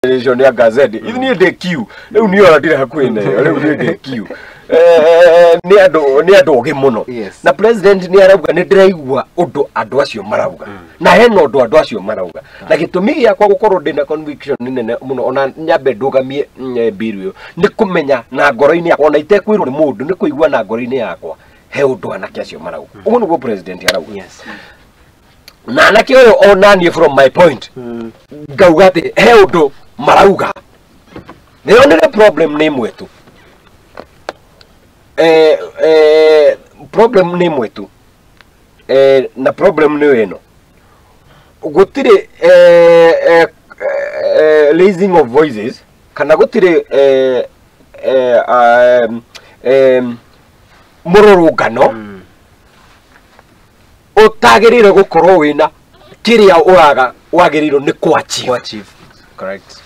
organization ya gazeti ni the queue leo ni ora ndire hakuine leo ni the queue ni ando ogemuno na president ni arauga ni ndiraigua undu andu acio marauga na heno undu andu acio marauga na gitumi gia kwa gukorwo ndina conviction nene muno ona nyambe ndugamie bill yo ni kumenya na ngoro-ini yakwa ona itekwirwo ni mundu ni kuigua na ngoro-ini yakwa he undu anake acio marauga uguo niguo president arauga na anake uyu onanie from my point ngauga ati he undu marauga niyo ni problem ni mwetu problem ni mwetu na problem ni eno gutire raising of voices kana gutire mururungano utagirire gukorwo wina kiria uraga wagiriro ni kwachieve correct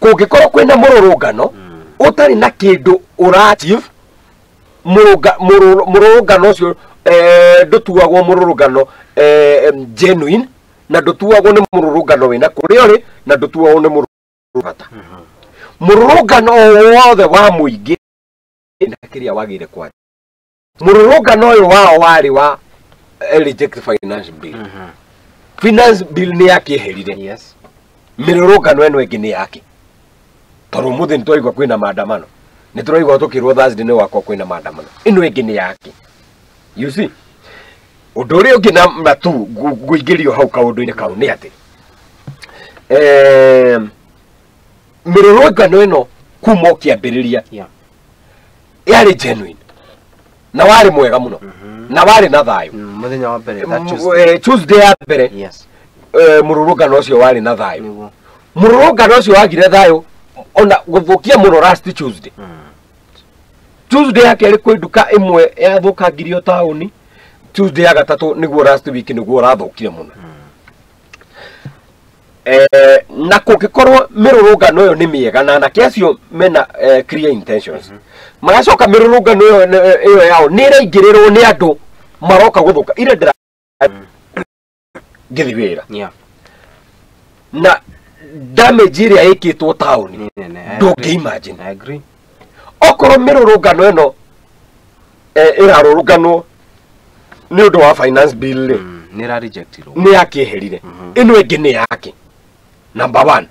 kungikorwo kwina mururungano utari na kindu urachieve mururungano ucio ndutuagwo mururungano genuine na ndutuagwo ni mururungano wina kuria uri na ndutuagwo ni mururungano mururungano wothe wa muingi na kiria wagire kwa mururungano uyu wao wari wa reject finance bill finance bill ni yake herire mirurungano eno ingi ni yake toro muthe nitwaigwa kwina maandamano nituraigwa tukirwo Thursday ni wakwa kwina maandamano ino ingi ni yake you see undu uri ungi na matu nguingirio hau kaundu-ini kau ni ati mirurungano eno kuma kiambiriria yari genuine na wari mwega muno na wari na thayu muthenya wa mbere Tuesday ya mbere mururungano ucio wari na thayu mururungano ucio wagire thayu ona guthukia muno last Tuesday Tuesday yake ri kwi nduka imwe yathukangirio tauni Tuesday ya gatatu niguo last week niguo rathukire muno na kungikorwo mirurungano yo ni miega na anake acio mena clear intentions magacoka mirurungano iyo yao ni iraingirirwo ni andu maroka guthuka ire ndira githiwira na damage iria ikitwo tauni don't imagine I agree okorwo mirurungano eno irarurungano ni undu wa finance bill ni ra rejectirwo ni yakiherire ino ingi ni yake number 1